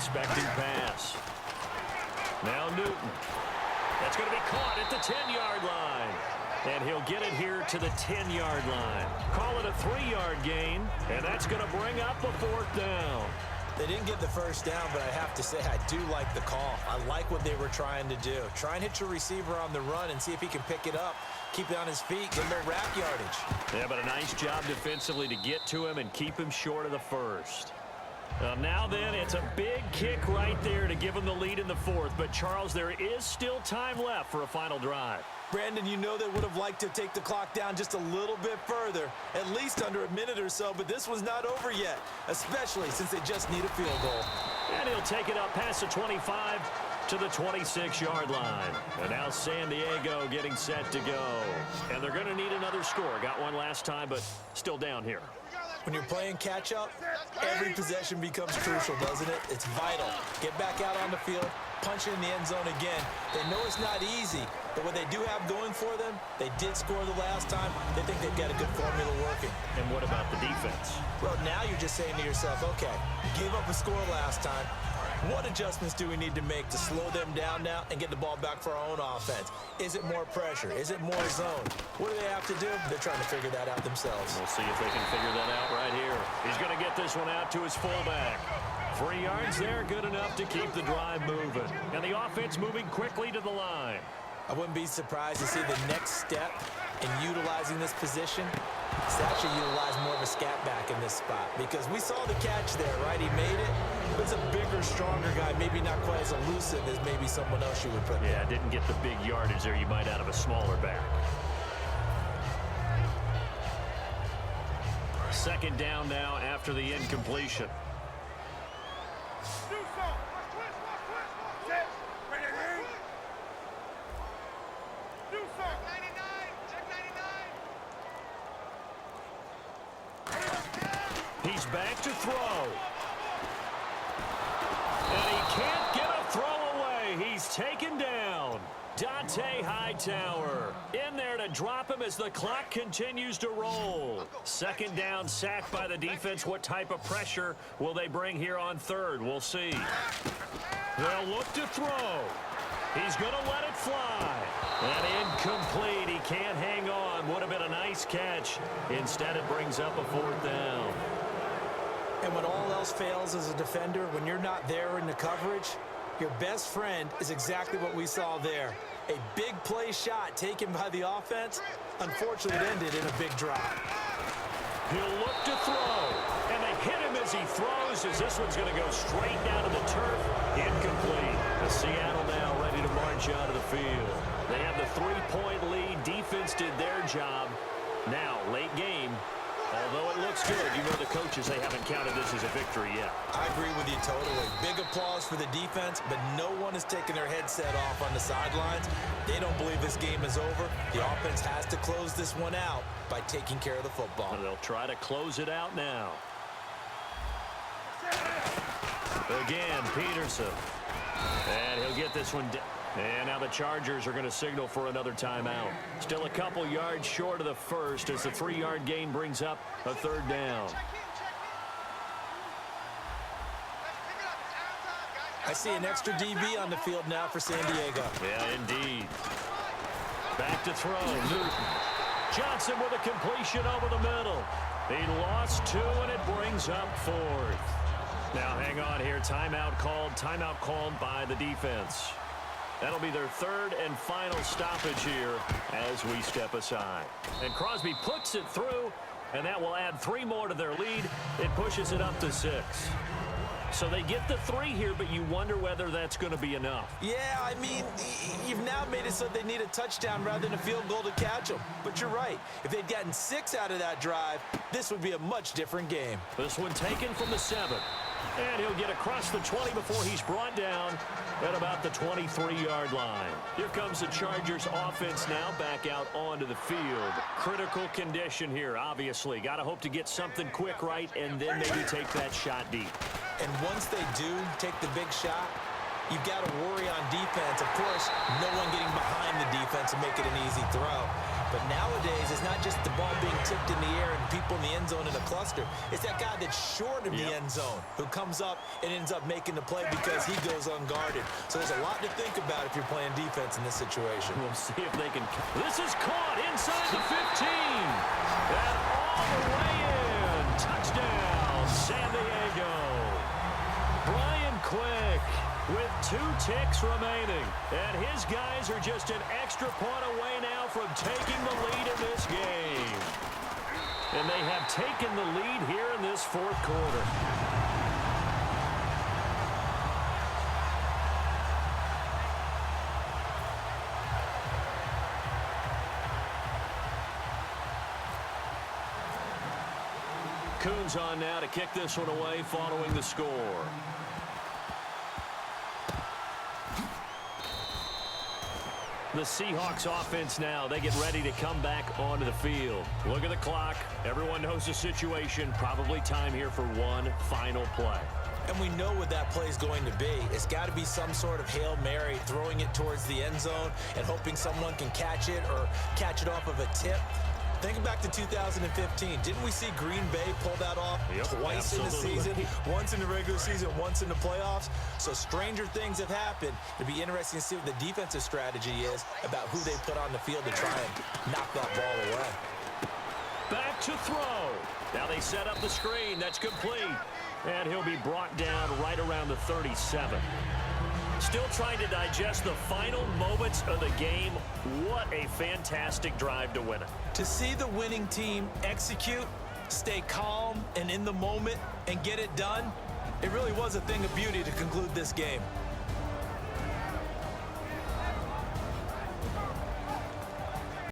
expecting pass. Now Newton. That's going to be caught at the 10-yard line. And he'll get it here to the 10-yard line. Call it a 3-yard gain, and that's going to bring up a 4th down. They didn't get the first down, but I have to say I do like the call. I like what they were trying to do. Try and hit your receiver on the run and see if he can pick it up, keep it on his feet, get a little rack yardage. Yeah, but a nice job defensively to get to him and keep him short of the first. Now then, it's a big kick right there to give him the lead in the 4th. But, Charles, there is still time left for a final drive. Brandon, you know they would have liked to take the clock down just a little bit further, at least under a minute or so, but this one's not over yet, especially since they just need a field goal. And he'll take it up past the 25 to the 26-yard line. And now San Diego getting set to go. And they're going to need another score. Got one last time, but still down here. When you're playing catch-up, every possession becomes crucial, doesn't it? It's vital. Get back out on the field, punch it in the end zone again. They know it's not easy, but what they do have going for them, they did score the last time. They think they've got a good formula working. And what about the defense? Well, now you're just saying to yourself, okay, gave up a score last time. What adjustments do we need to make to slow them down now and get the ball back for our own offense? Is it more pressure? Is it more zone? What do they have to do? They're trying to figure that out themselves. We'll see if they can figure that out right here. He's going to get this one out to his fullback. 3 yards there, good enough to keep the drive moving. And the offense moving quickly to the line. I wouldn't be surprised to see the next step in utilizing this position. It's actually utilize more of a scat back in this spot because we saw the catch there, right? He made it. But it's a bigger, stronger guy, maybe not quite as elusive as maybe someone else you would put there. Yeah, didn't get the big yardage there you might out of a smaller back. 2nd down now after the incompletion. He's back to throw. And he can't get a throw away. He's taken down. Dante Hightower in there to drop him as the clock continues to roll. 2nd down, sacked by the defense. What type of pressure will they bring here on 3rd? We'll see. They'll look to throw. He's going to let it fly. And incomplete. He can't hang on. Would have been a nice catch. Instead, it brings up a 4th down. And when all else fails as a defender, when you're not there in the coverage, your best friend is exactly what we saw there. A big play shot taken by the offense. Unfortunately, it ended in a big drop. He'll look to throw. And they hit him as he throws, as this one's going to go straight down to the turf. Incomplete. The Seattle now ready to march out of the field. They have the 3-point lead. Defense did their job. Now, late game. Although it looks good, you know the coaches, they haven't counted this as a victory yet. I agree with you totally. Big applause for the defense, but no one is taking their headset off on the sidelines. They don't believe this game is over. The offense has to close this one out by taking care of the football. And they'll try to close it out now. Again, Peterson. And he'll get this one down. And now the Chargers are going to signal for another timeout. Still a couple yards short of the first as the 3-yard gain brings up a 3rd down. I see an extra DB on the field now for San Diego. Yeah, indeed. Back to throw. Newton. Johnson with a completion over the middle. He lost 2, and it brings up 4th. Now hang on here. Timeout called by the defense. That'll be their 3rd and final stoppage here as we step aside. And Crosby puts it through, and that will add 3 more to their lead. It pushes it up to 6. So they get the 3 here, but you wonder whether that's going to be enough. Yeah, I mean, you've now made it so they need a touchdown rather than a field goal to catch them. But you're right. If they'd gotten 6 out of that drive, this would be a much different game. This one taken from the 7. And he'll get across the 20 before he's brought down at about the 23-yard line. Here comes the Chargers offense now back out onto the field. Critical condition here, obviously. Got to hope to get something quick right and then maybe take that shot deep. And once they do take the big shot, you've got to worry on defense. Of course, no one getting behind the defense and make it an easy throw. But nowadays, it's not just the ball being tipped in the air and people in the end zone in a cluster. It's that guy that's short of the end zone who comes up and ends up making the play because he goes unguarded. So there's a lot to think about if you're playing defense in this situation. We'll see if they can. This is caught inside the 15. And all the way in. Touchdown, San Diego. Brian Quick with 2 ticks remaining. And his guys are just an extra point away now from taking the lead in this game. And they have taken the lead here in this 4th quarter. Coons on now to kick this one away following the score. The Seahawks offense now, they get ready to come back onto the field. Look at the clock. Everyone knows the situation. Probably time here for one final play. And we know what that play is going to be. It's got to be some sort of Hail Mary, throwing it towards the end zone and hoping someone can catch it or catch it off of a tip. Think back to 2015. Didn't we see Green Bay pull that off twice in the season? Once in the regular season, once in the playoffs. So stranger things have happened. It'll be interesting to see what the defensive strategy is about who they put on the field to try and knock that ball away. Back to throw. Now they set up the screen. That's complete. And he'll be brought down right around the 37. Still trying to digest the final moments of the game. What a fantastic drive to win it. To see the winning team execute, stay calm and in the moment and get it done, it really was a thing of beauty to conclude this game.